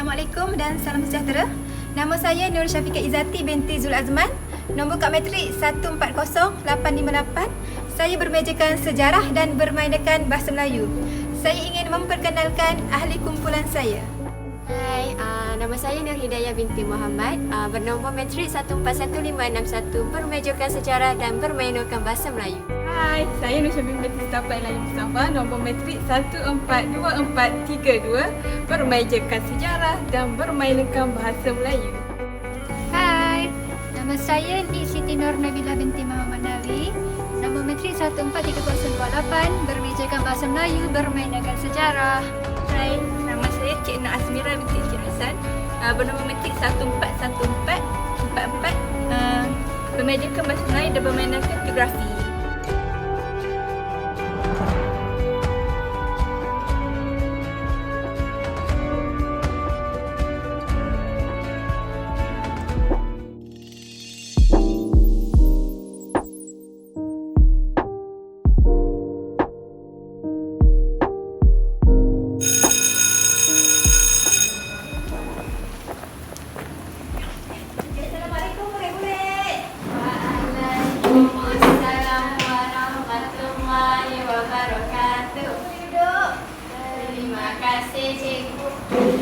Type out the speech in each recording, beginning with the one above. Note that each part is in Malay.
Assalamualaikum dan salam sejahtera. Nama saya Nur Syafiqah Izzati binti Zul Azman. Nombor kad matrik 140858. Saya bermejakan sejarah dan bermainakan bahasa Melayu. Saya ingin memperkenalkan ahli kumpulan saya. Hai, nama saya Nur Hidayah binti Muhammad, bernombor matrik 141561, bermejakan sejarah dan bermainakan bahasa Melayu. Hai, saya Nur Syamim binti Setapak Elayu Mustafa, nombor matrik 142432, bermejakan sejarah dan bermainakan bahasa Melayu. Hai, nama saya Nik Siti Nur Nabilah binti Muhammad Nawi, nombor matrik 143028, bermejakan bahasa Melayu, bermainakan sejarah. Hai, nama saya Cik Nur Asmira binti Cik Hasan, bernombor matrik 141444, bermejakan bahasa Melayu dan bermainakan geografi.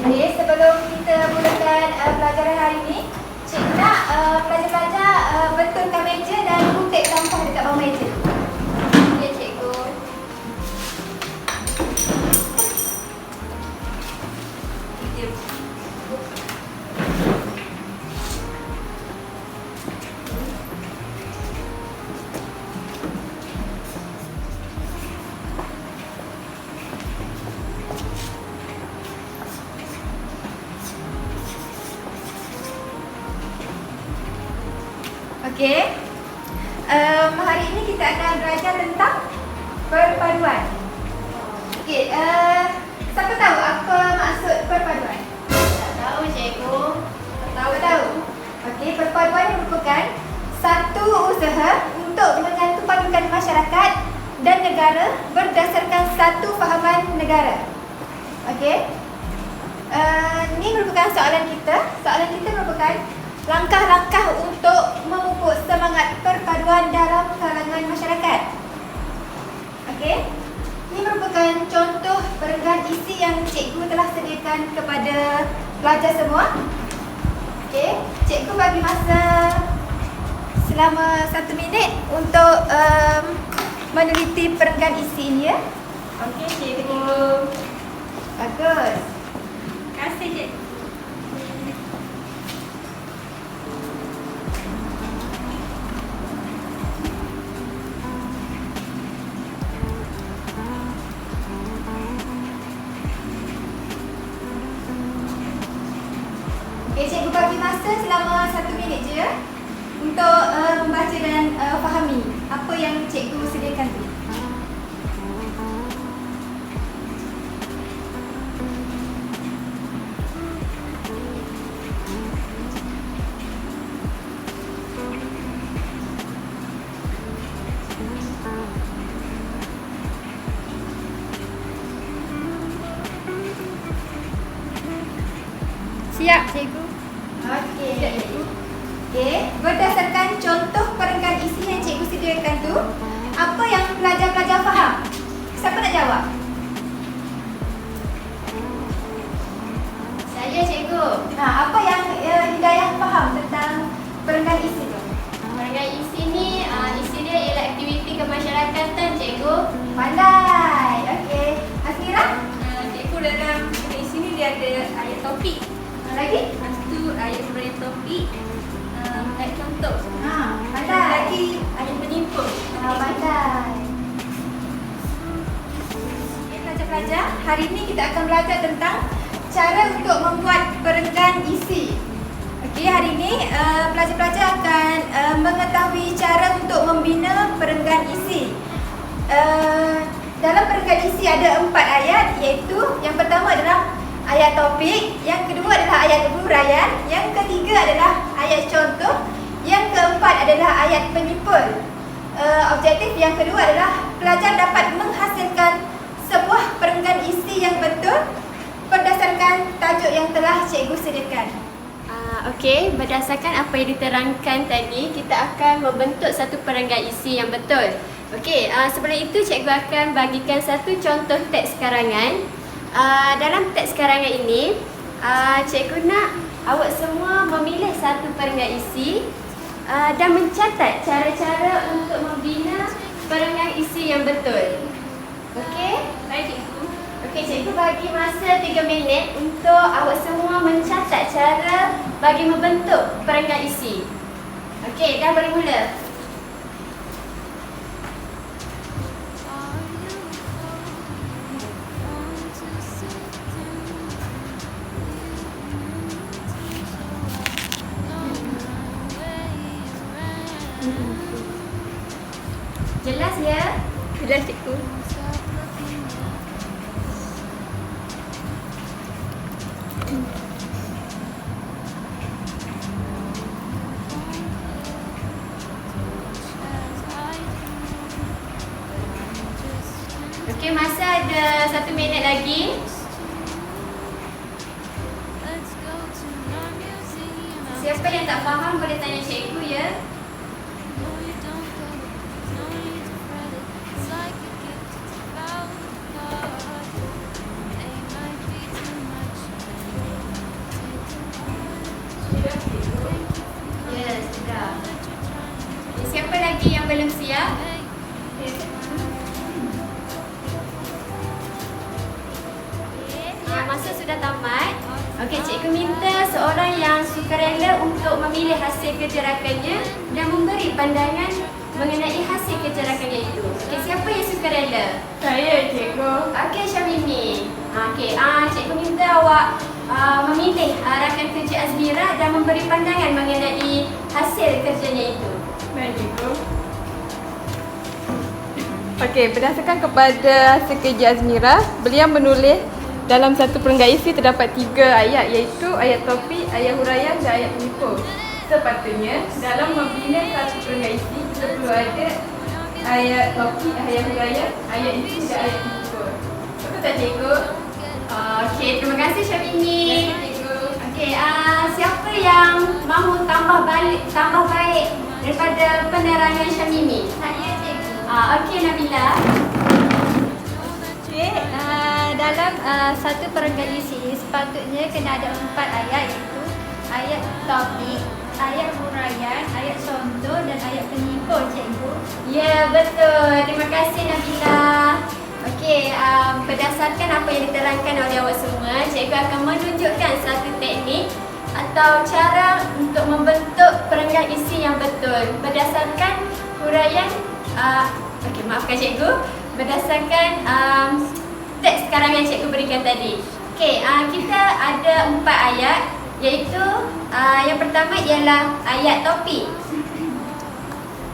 Okey, sebelum kita mulakan pelajaran hari ini, Cik nak pelajar-pelajar betulkan meja dan kutip sampah dekat bawah meja. Ya, cikgu. Okey. Hari ini kita akan belajar tentang perpaduan. Okey, siapa tahu apa maksud perpaduan? Tak tahu cikgu. Tahu. Okey, perpaduan merupakan satu usaha untuk menyatupadukan masyarakat dan negara berdasarkan satu fahaman negara. Okey. Ini merupakan soalan kita. Soalan kita merupakan langkah-langkah untuk memupuk semangat perpaduan dalam kalangan masyarakat. Okey. Ini merupakan contoh perenggan isi yang cikgu telah sediakan kepada pelajar semua. Okey, cikgu bagi masa selama 1 minit untuk meneliti perenggan isi ini ya. Okey, cikgu. Bagus. Terima kasih, cikgu. Okey, cikgu bagi masa selama 1 minit je ya, untuk membaca dan fahami apa yang cikgu sediakan tu. Siap, cikgu. Okey, berdasarkan contoh perenggan isi yang cikgu sediakan tu, apa yang pelajar-pelajar faham? Siapa nak jawab? Saya cikgu. Apa yang Hidayah faham tentang perenggan isi tu? Perenggan isi ni, isi dia ialah aktiviti kemasyarakatan cikgu. Pandai. Okey. Asmira? Cikgu dalam di sini dia ada ayat topik. Lagi? Lepas tu ayat berayat topik, ayat contoh. Pandai. Lagi ayat penyimpul. Pandai. Okay, pelajar-pelajar, hari ini kita akan belajar tentang cara untuk membuat perenggan isi. Okey, hari ini pelajar-pelajar akan mengetahui cara untuk membina perenggan isi. Dalam perenggan isi ada 4 ayat, iaitu yang pertama adalah ayat topik, yang kedua adalah ayat uraian, yang ketiga adalah ayat contoh, yang keempat adalah ayat penyimpul. Objektif yang kedua adalah pelajar dapat menghasilkan sebuah perenggan isi yang betul berdasarkan terangkan tajuk yang telah cikgu sediakan. Okey, berdasarkan apa yang diterangkan tadi, kita akan membentuk satu perenggan isi yang betul. Okey, sebelum itu cikgu akan bagikan satu contoh teks karangan. Dalam teks karangan ini, cikgu nak awak semua memilih satu perenggan isi dan mencatat cara-cara untuk membina perenggan isi yang betul. Okey? Baik, cikgu. Okey, cikgu bagi masa 3 minit untuk awak semua mencatat cara bagi membentuk perenggan isi. Okey, dah boleh mula. Jelas ya? Jelas cikgu. Okey, masa ada 1 minit lagi. Siapa yang tak faham boleh tanya cikgu ya. Ya, sudah. Siapa lagi yang belum siap? Masa sudah tamat. Okey, cikgu minta seorang yang sukarela untuk memilih hasil kerja rakannya dan memberi pandangan mengenai hasil kerja rakannya itu. Okey, siapa yang sukarela? Saya, cikgu. Okey, Syamimi. Okey, cikgu minta awak memilih rakan kerja Azmira dan memberi pandangan mengenai hasil kerjanya itu. Baik, cikgu. Okey, berdasarkan kepada hasil kerja Azmira, beliau menulis dalam satu perenggan isi terdapat 3 ayat, iaitu ayat topik, ayat huraian dan ayat penyukur. Sepatutnya dalam membina satu perenggan isi kita perlu ada ayat topik, ayat huraian, ayat isi dan ayat penyukur. Betul tak, cikgu? Okey, terima kasih Syamimi. Cikgu. Okey, siapa yang mahu tambah baik daripada penerangan Syamimi? Saya cikgu. Okey, Nabila. Okey, dalam satu perenggan isi sepatutnya kena ada 4 ayat, iaitu ayat topik, ayat huraian, ayat contoh dan ayat penyimpul, cikgu. Ya, betul. Terima kasih Nabila. Okey, berdasarkan apa yang diterangkan oleh awak semua, cikgu akan menunjukkan satu teknik atau cara untuk membentuk perenggan isi yang betul berdasarkan huraian. Okey, maafkan cikgu. Berdasarkan teks karangan cikgu berikan tadi. Okey, kita ada 4 ayat, iaitu yang pertama ialah ayat topik.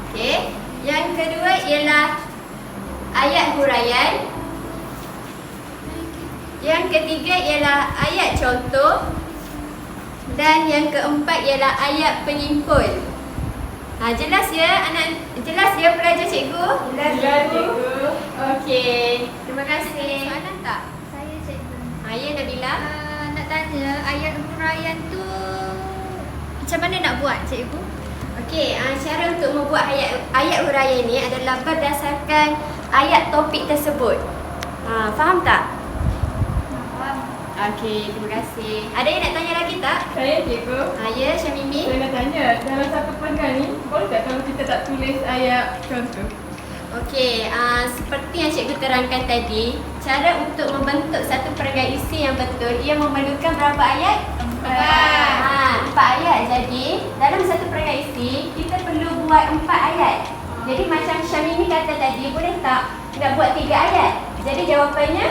Okey, yang kedua ialah ayat huraian. Yang ketiga ialah ayat contoh. Dan yang keempat ialah ayat penyimpul. Jelas ya anak, jelas ya pelajar cikgu? Jelas, cikgu. Okey, terima kasih. Soalan tak? Saya, cikgu. Ya Nabila. Nak tanya, ayat huraian tu macam mana nak buat, cikgu? Okey, cara untuk membuat ayat huraian ini adalah berdasarkan ayat topik tersebut. Faham tak? Faham. Okey, terima kasih. Ada yang nak tanya lagi tak? Saya, cikgu. Ya, Syamimi. Saya nak tanya, dalam satu perenggan ni, boleh tak kalau kita tak tulis ayat contoh? Okey, seperti yang cikgu terangkan tadi, cara untuk membentuk satu perenggan isi yang betul, ia memerlukan berapa ayat? 4 ayat. Jadi, dalam satu perenggan isi, kita perlu buat 4 ayat. Jadi, macam Syamimi kata tadi, boleh tak nak buat 3 ayat? Jadi, jawapannya?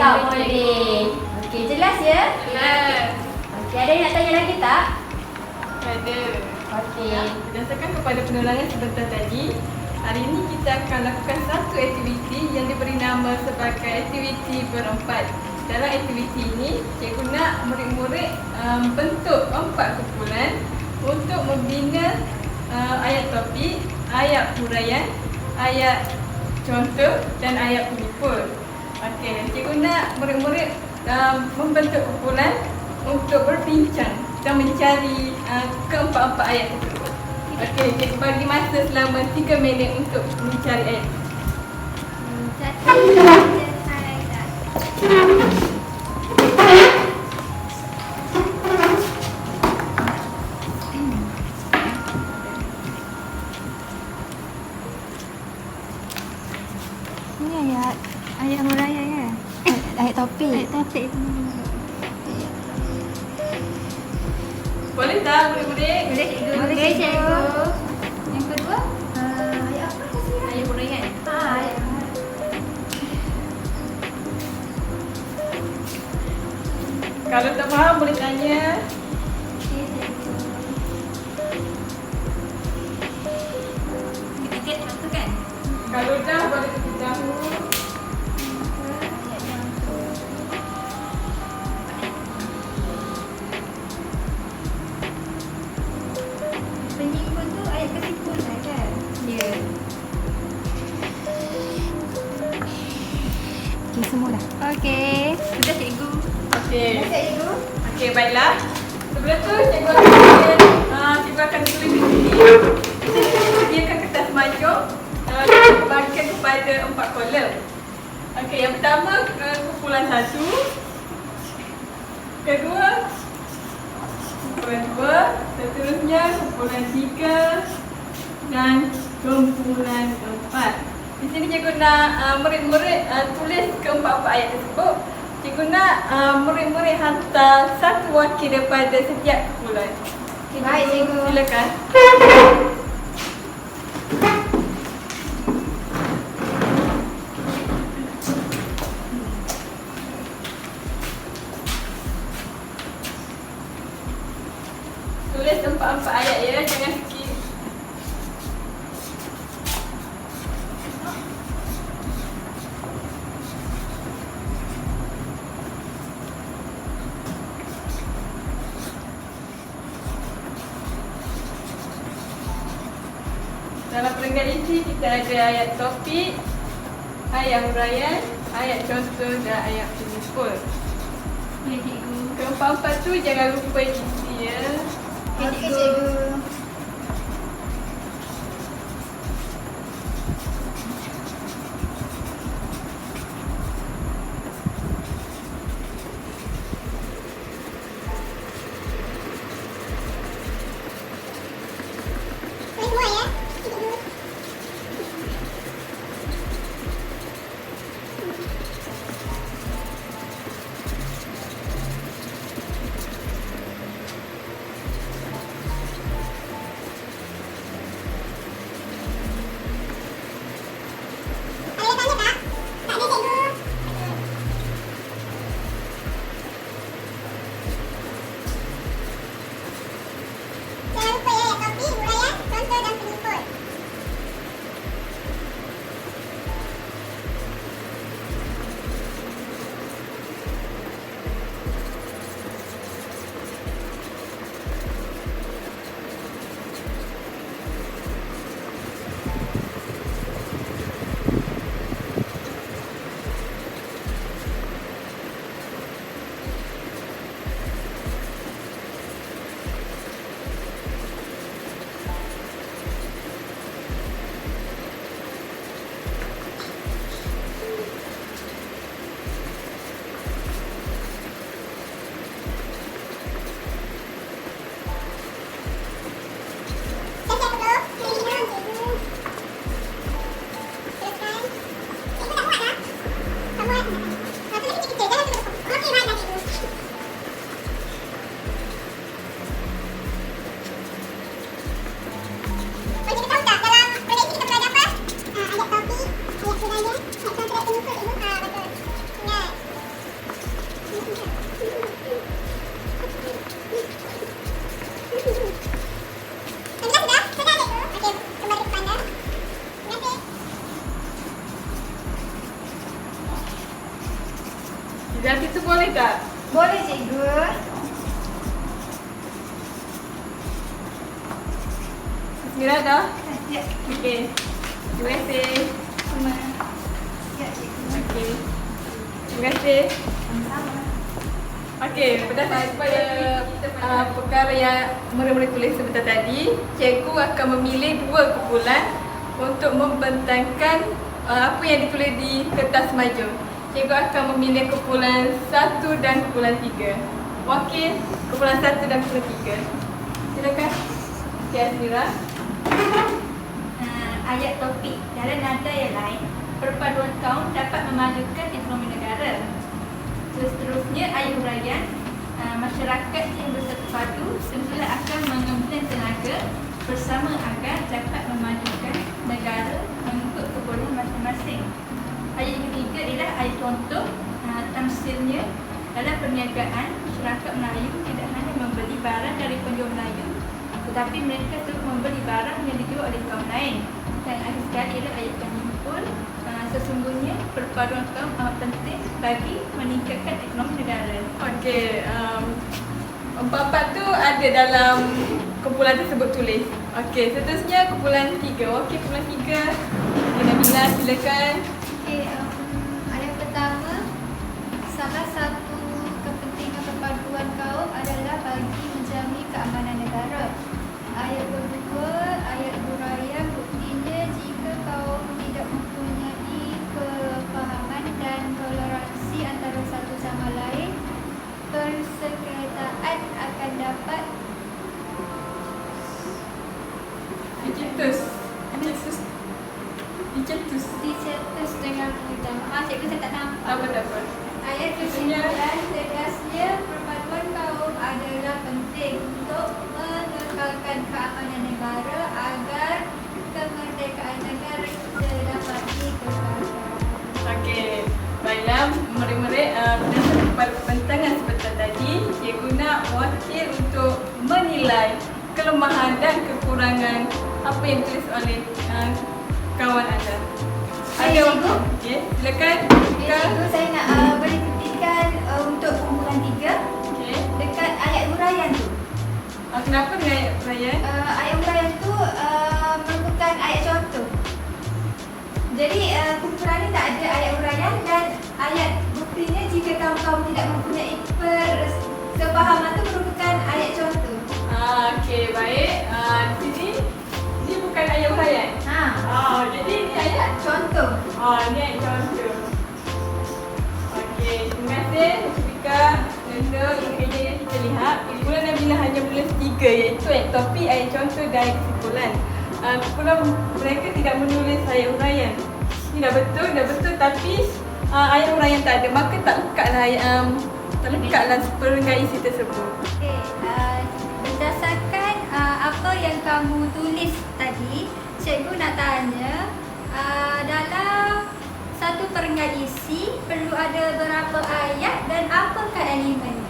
Tak boleh. Okey, jelas ya? Jelas. Okey, ada yang nak tanya lagi tak? Ada. Okey. Berdasarkan kepada penerangan sebentar tadi, hari ini kita akan lakukan satu aktiviti yang diberi nama sebagai aktiviti berempat. Dalam aktiviti ini, cikgu nak murid-murid bentuk 4 kumpulan untuk membina ayat topik, ayat huraian, ayat contoh dan ayat penyimpul. Okey, cikgu nak murid-murid membentuk kumpulan untuk berbincang dan mencari keempat-empat ayat tersebut. Okey, cikgu bagi masa selama 3 minit untuk mencari ayat. Ini ayat huraya kan? Ayat topik. Ayat topik. Boleh tak budak-budak? Boleh cikgu. Boleh, cikgu. Yang kedua, ayat apa Azmira? Ayat huraian. Ayat Kalau tak faham boleh tanya. Tiket satu kan? Kalau dah boleh beritahu. penyinggung tu ayat kesimpulan kan? Ya. Okey, semua dah. Okey. Sudah cikgu. Okey. Baca cikgu. Okey, baiklah. Sebelum tu cikgu akan tulis di sini. Sediakan kertas majung. Cikgu bagikan kepada 4 kolom. Okey, yang pertama kumpulan 1. Kedua kumpulan 2. Seterusnya kumpulan 3 dan kumpulan 4. Di sini cikgu nak murid-murid tulis keempat-empat ayat tersebut. Cikgu nak murid-murid hantar satu wakil daripada setiap kumpulan. Okay, baik cikgu. Silakan. Tulis empat-empat ayat ya, jangan skip. Dalam perenggan isi kita ada ayat topik, ayat huraian, ayat contoh dan ayat penyimpul. Boleh cikgu. Keempat-empat tu jangan lupa isi ya. Okey cikgu. Dari tu boleh tak? Boleh cikgu. Mira dah? Ya. Okey. Terima kasih. Sama. Ya cikgu. Okey. Terima kasih. Sama-sama. Okey, berdasarkan pada perkara yang mula-mula tulis sebentar tadi, cikgu akan memilih 2 kumpulan untuk membentangkan apa yang ditulis di kertas maju. Cikgu akan memilih kumpulan 1 dan kumpulan 3. Wakil kumpulan 1 dan kumpulan 3. Silakan. Okey, Azmira. Ayat topik dalam nada yang lain, perpaduan kaum dapat memajukan ekonomi negara. Seterusnya ayat huraian, masyarakat yang bersatu padu semula akan mengumpulkan tenaga bersama agar dapat memajukan negara mengikut kebolehan masing-masing. Ayat yang ketiga adalah ayat contoh, tamsilnya dalam perniagaan masyarakat Melayu tidak hanya membeli barang dari penjual Melayu, tetapi mereka turut membeli barang yang dijual oleh kaum lain. Dan akhir sekali adalah ayat penyimpul, sesungguhnya perpaduan kaum amat penting bagi meningkatkan ekonomi negara. Okey, empat-empat tu ada dalam kumpulan tersebut tulis. Okey, seterusnya kumpulan 3. Okey, kumpulan 3. Nabila, silakan. Okey, ayat pertama, salah satu kepentingan perpaduan kaum adalah bagi menjamin keamanan negara. Ayat kedua, ayat huraian, buktinya jika kaum tidak mempunyai kefahaman dan toleransi antara satu sama lain, persengketaan akan dapat dicetus dengan mudah. Maaf cikgu, saya tak nampak. Tak apa. Ayat ke-9, tegasnya perpaduan kaum adalah penting untuk mengekalkan keamanan negara agar kemerdekaan negara kita dapat dikekalkan. Okey, baiklah murid-murid, berdasarkan kepada perbentangan seperti tadi, cikgu nak wakil untuk menilai kelemahan dan kekurangan apa yang ditulis oleh kawan anda. Ada Cikgu. waktu? Okey, silakan. Okay, cikgu, saya nak beri kritikan untuk kumpulan 3 Okey. dekat ayat huraian tu. Kenapa dengan ayat perayaan? Ayat huraian tu merupakan ayat contoh. Jadi kumpulan ni tak ada ayat huraian dan ayat buktinya jika kaum-kaum tidak mempunyai kesepahaman tu merupakan ayat contoh. Okey, baik. Di sini ni bukan ayat huraian. Jadi ni ayat. Contoh. Ni ayat contoh. Okey, terima kasih Rafika. Untuk kerja yang kita lihat, kumpulan Nabila hanya menulis 3, iaitu ayat topik, ayat contoh dan ayat kesimpulan. Kumpulan mereka tidak menulis ayat huraian. Ini dah betul tapi ayat huraian tak ada, maka tak lekatlah seperenggai isi tersebut. Okey, berdasarkan apa yang kamu tulis tadi, cikgu nak tanya, dalam satu perenggai isi perlu ada berapa ayat dan apakah elemennya?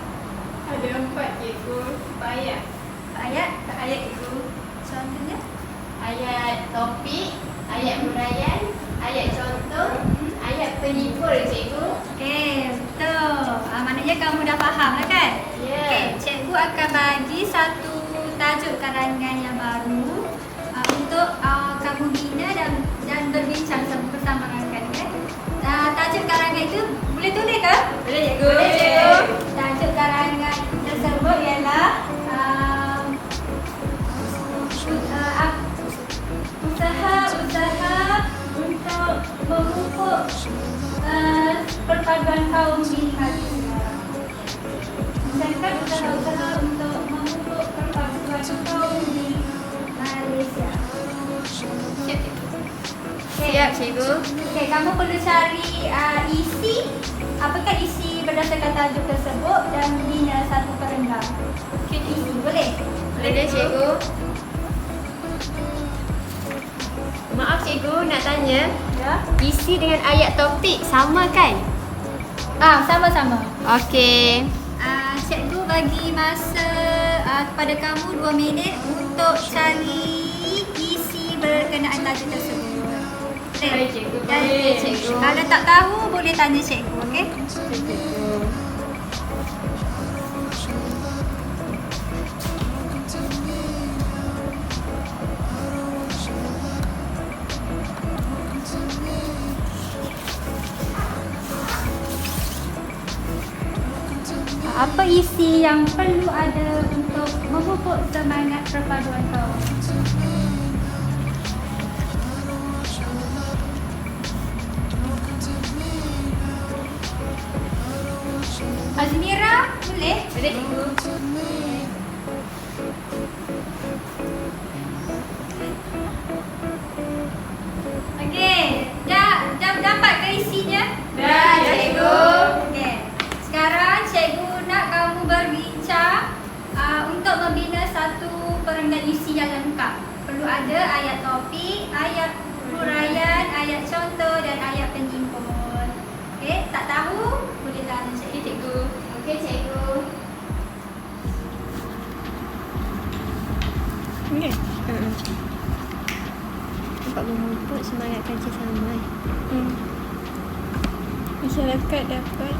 Ada 4, cikgu. Ayat. Ayat itu contohnya. Ayat topik, ayat huraian, ayat contoh, ayat penyimpul cikgu. Okey, betul. Maknanya kamu dah faham lah kan? Ya. Okey, cikgu akan bagi satu tajuk karangan yang baru untuk kamu bina dan berbincang bersama rakan kan. Tajuk karangan itu boleh tulis ke? Boleh cikgu. Boleh cikgu. Tajuk karangan tersebut ialah usaha-usaha untuk memupuk perpaduan kaum di Malaysia. Misalkan usaha-usaha untuk memupuk perpaduan kaum di Malaysia. Siap cikgu. Okey, kamu perlu cari isi, apakah isi berdasarkan tajuk tersebut dan bina satu perenggan. Okey, isi boleh? Boleh cikgu. Maaf cikgu, nak tanya, Ya. isi dengan ayat topik sama kan? Sama-sama. Okey. Cikgu bagi masa kepada kamu 2 minit untuk cari isi berkenaan tajuk tersebut. Baik, cikgu. Dan Boleh. cikgu. kalau tak tahu boleh tanya cikgu, okey? Apa isi yang perlu ada untuk memupuk semangat perpaduan kaum? Azmira, boleh? Boleh cikgu. Okey, dah dapat ke isinya? Dah, cikgu. Okey. Sekarang cikgu nak kamu berbincang untuk membina satu perenggan isi yang lengkap. Perlu ada ayat topik, ayat huraian, ayat contoh dan ayat penyimpul. Okey, tak tahu boleh tanya cikgu. Okey cikgu. Okey. Dapat memupuk semangat kerjasama. Masyarakat dapat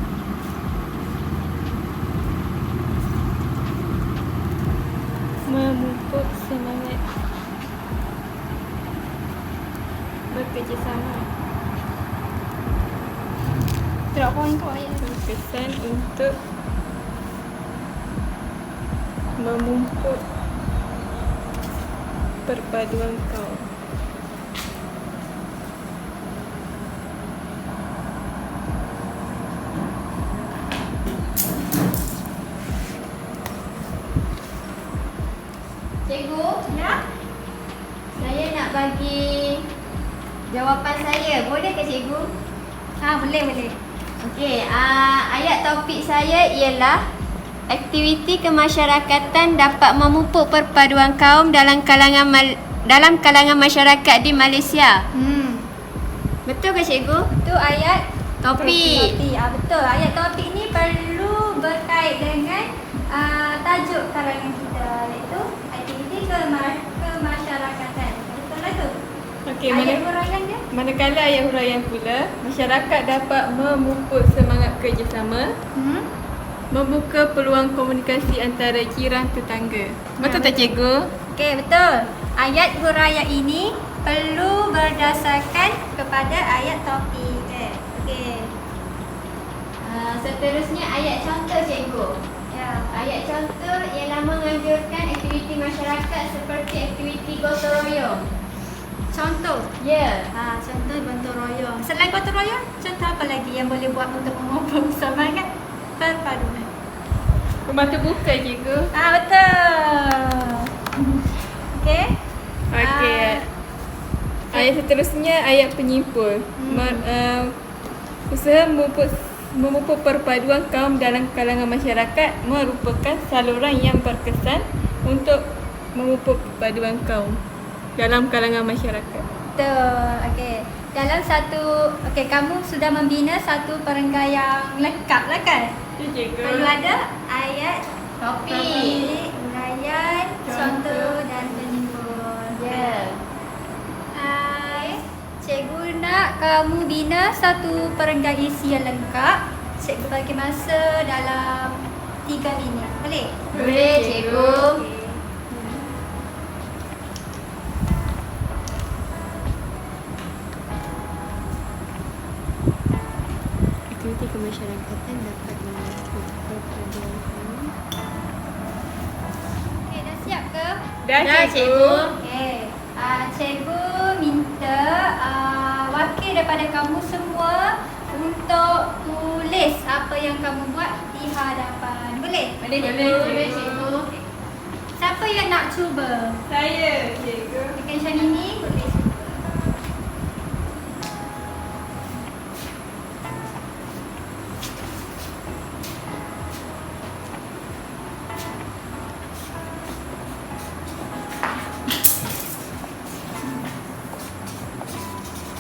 memupuk semangat bekerjasama. Drop point tu ayat. Berkesan untuk memupuk perpaduan kaum. Cikgu, Ya? saya nak bagi jawapan saya. Boleh ke cikgu? Boleh. Okey, ayat topik saya ialah aktiviti kemasyarakatan dapat memupuk perpaduan kaum dalam kalangan masyarakat di Malaysia. Betul ke cikgu? Itu ayat Topik. Betul. Ayat topik ni perlu berkait dengan tajuk karangan kita, iaitu aktiviti kemasyarakatan. Betul lah tu. Okey, Ayat huraian dia? manakala ayat huraian pula, masyarakat dapat memupuk semangat kerjasama, membuka peluang komunikasi antara jiran tetangga. Betul tak cikgu? Okey, betul. Ayat huraian ini perlu berdasarkan kepada ayat topik. Okey. Seterusnya ayat contoh cikgu. Ya. Ayat contoh ialah menganjurkan aktiviti masyarakat seperti aktiviti gotong royong. Contoh. Ya. Contoh gotong royong. Selain gotong royong, contoh apa lagi yang boleh buat untuk memupuk semangat perpaduan? Rumah terbuka cikgu. Betul. Okey. Okey. Ayat seterusnya ayat penyimpul. Usaha memupuk perpaduan kaum dalam kalangan masyarakat merupakan saluran yang berkesan untuk memupuk perpaduan kaum dalam kalangan masyarakat. Betul. Okey. Kamu sudah membina satu perenggan yang lengkap lah kan? Ya cikgu. Perlu ada ayat Topik. huraian, contoh dan penyimpul. Ya. Cikgu nak kamu bina satu perenggan isi yang lengkap. Cikgu bagi masa dalam 3 minit. Boleh? Boleh cikgu. Okey. Aktiviti kemasyarakatan dapat memupuk perpaduan kaum. Okey, dah siap ke? Dah cikgu. Okey. Cikgu minta wakil daripada kamu semua untuk tulis apa yang kamu buat di hadapan. Boleh? Boleh cikgu. Siapa yang nak cuba? Saya cikgu. Dekat macam ini boleh cuba.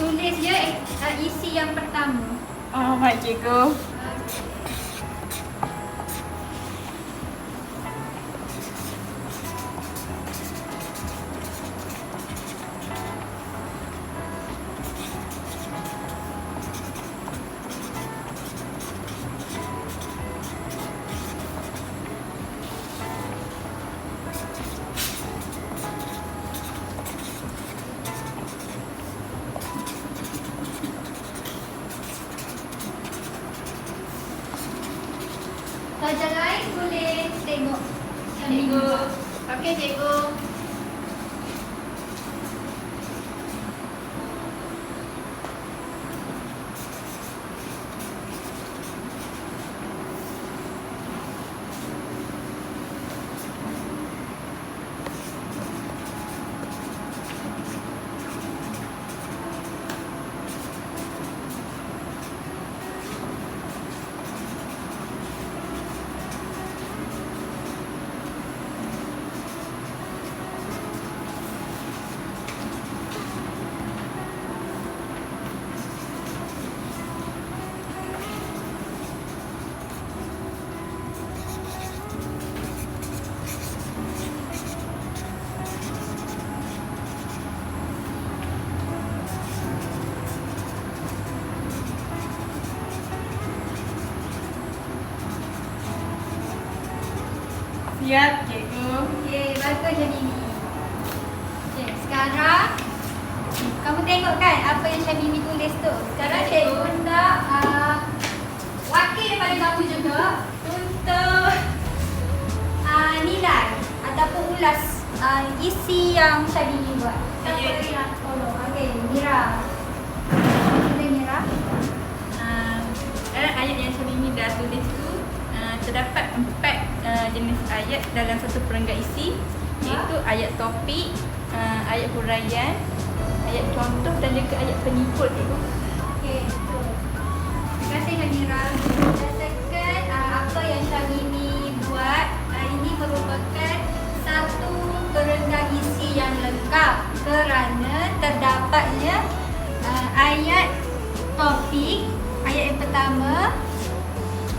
Tulis je isi yang pertama. Baik cikgu. cikgu. Okey, cikgu. Siap, cikgu. Okey, bagus Syamimi. Okey, sekarang kamu tengok kan apa yang Syamimi tulis tu. Sekarang cikgu nak wakil daripada kamu juga untuk nilai ataupun ulas isi yang Syamimi buat. Siapa yang tolong? Okey, Mira. Sila Mira. Dalam ayat yang Syamimi dah tulis tu terdapat 4 jenis ayat dalam satu perenggan isi, iaitu ayat topik, ayat huraian, ayat contoh dan juga ayat penyimpul, cikgu. Okey, betul. Terima kasih Mira. Berdasarkan apa yang Syamimi buat, ini merupakan satu perenggan isi yang lengkap kerana terdapatnya ayat topik, ayat yang pertama,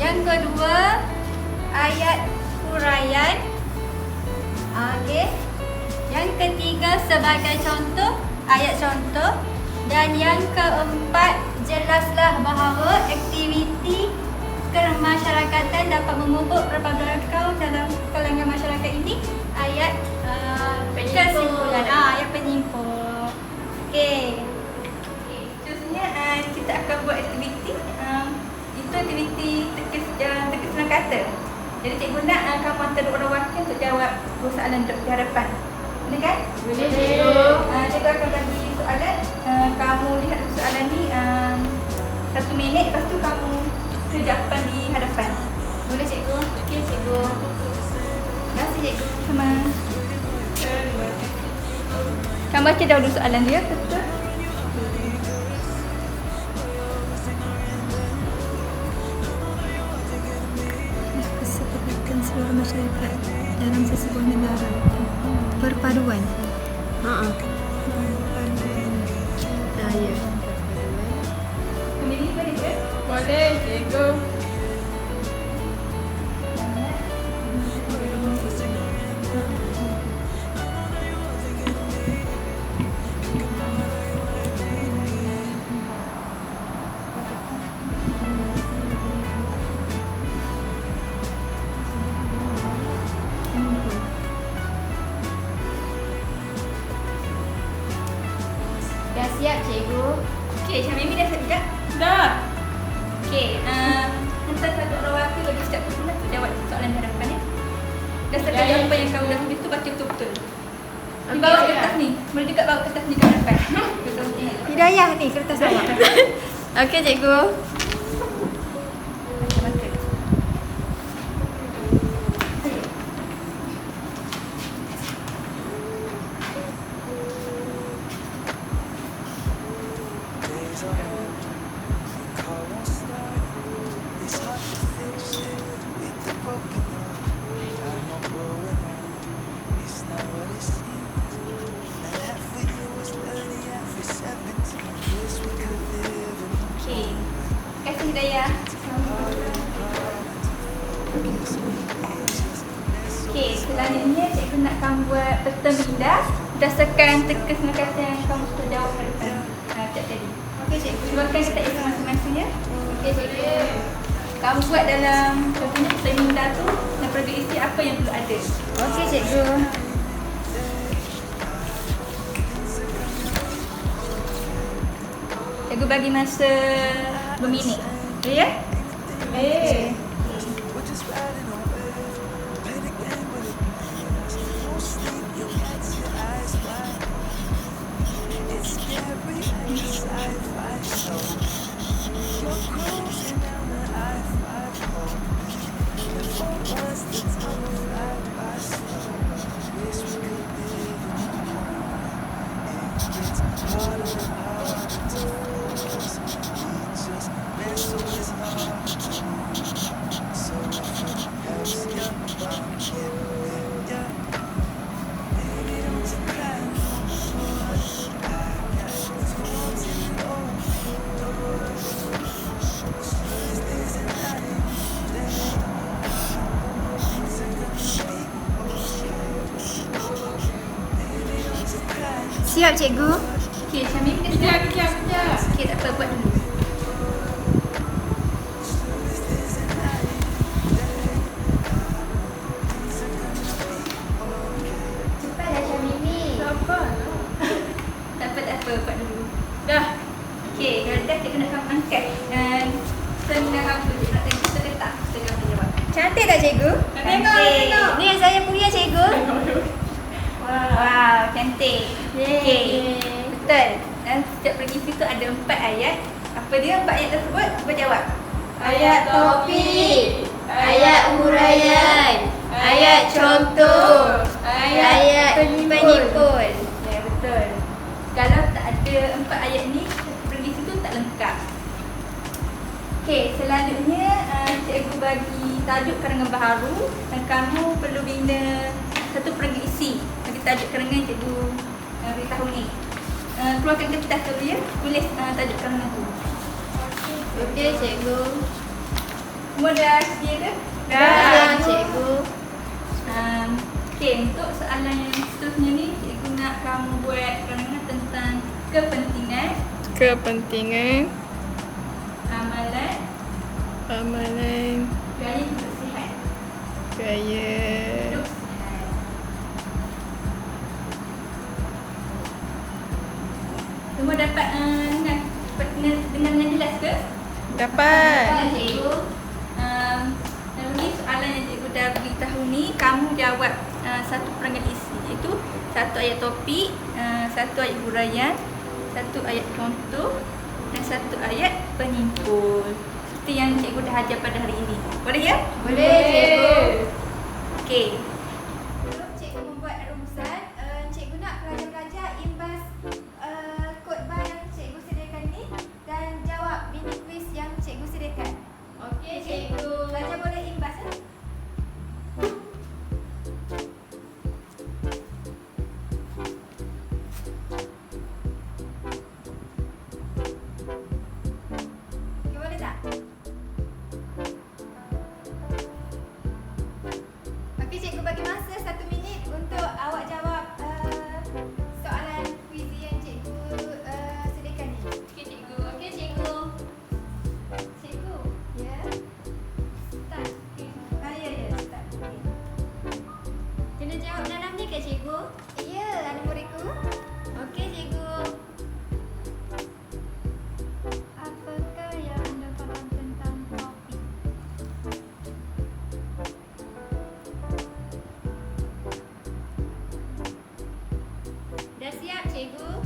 yang kedua ayat huraian, okey, yang ketiga sebagai contoh, ayat contoh, dan yang keempat jelaslah bahawa aktiviti kemasyarakatan dapat memupuk perpaduan kaum dalam kalangan masyarakat ini, ayat kesimpulan, ayat penyimpul. Okey. Seterusnya kita akan buat aktiviti, itu aktiviti terkesan kata. Jadi cikgu nak kamu antara orang wakil untuk jawab soalan di hadapan. Boleh kan? Boleh, cikgu. Cikgu akan bagi soalan, kamu lihat soalan ni 1 minit, lepas tu kamu kerjakan di hadapan. Boleh, cikgu. Okey, cikgu. Terima kasih, cikgu. Sama. Kamu baca dahulu soalan dia, betul? Kesepakat seluruh masyarakat dalam sesebuah negara. Perpaduan. Ya. Kembali boleh ke? Boleh, cikgu. Dah siap, cikgu. Okey, Syamimi dah siap tak? Dah. Okey, hantar satu orang wakil bagi setiap person untuk jawab soalan di hadapan ya. Berdasarkan Ya, apa yang kamu dah tulis tu, baca betul-betul. Okey, Bawa siap. kertas ni. Boleh juga bawa kertas ni ke hadapan. Betul ni. Hidayah ni kertas awak. Okey, cikgu. Baca. Okey. Terima kasih Hidayah. Okey, selanjutnya cikgu nak kamu buat peta minda berdasarkan terkesan kata yang kamu sudah jawab hadapan cak tadi. Okey cikgu, silakan kita isi masing-masing ya. Okey cikgu. Kamu buat dalam contohnya peta minda tu dan pergi isi apa yang perlu ada. Okey cikgu. Cikgu bagi masa 2 minit. Boleh ya? Siap cikgu? Okey, Syamim kejap. Okey, tak apa, buat dulu. Cepatlah Syamimi. Tak apa, buat dulu. Dah. Okey, kalau dah cikgu nak kamu angkat. Dan setengah apa cikgu nak tengok, kita letak setengah apa jawab. Cantik tak cikgu? Tengok. Ni yang saya punya cikgu. Wow, cantik. Okey. Yeay. Betul. Dan setiap pergi situ ada 4 ayat. Apa dia 4 ayat tersebut? Apa jawab? Ayat topik, ayat huraian, ayat contoh, ayat penimpul. Ya, betul. Kalau tak ada 4 ayat ni, pergi situ tak lengkap. Okey, selanjutnya cikgu bagi tajuk karangan baharu dan kamu perlu bina satu perenggan isi. Bagi tajuk karangan cikgu beritahu ni. Keluarkan kertas dulu ya, tulis tajuk karangan tu. Okey cikgu. Semua dah sedia ke? Dah cikgu. Okey, untuk soalan yang seterusnya ni, cikgu nak kamu buat karangan tentang kepentingan, amalan, gaya hidup sihat. Hidup sihat. Semua dapat dengan jelas ke? Dapat. Cikgu. Lalu soalan yang cikgu dah beritahu ni, kamu jawab satu perenggan isi, iaitu satu ayat topik, satu ayat huraian, satu ayat contoh dan satu ayat penimpul. Seperti yang cikgu dah ajar pada hari ini. Boleh ya? Boleh cikgu. Okey. Sebelum cikgu membuat rumusan, cikgu nak pelajar-pelajar imbas khotbah yang cikgu sediakan ni dan jawab mini quiz yang cikgu sediakan. Okey cikgu. Pelajar boleh imbas ya? Okey, boleh tak? Okey, cikgu bagi masa 1 minit untuk awak jawab soalan quiz yang cikgu sediakan ni. Okey cikgu. Okey cikgu. Cikgu, ya. Start. Okay. Ya, start. Okay. Kena jawab dalam ni ke cikgu? Ya, ada muridku. Okey cikgu. Apakah yang anda faham tentang topik? Dah siap cikgu?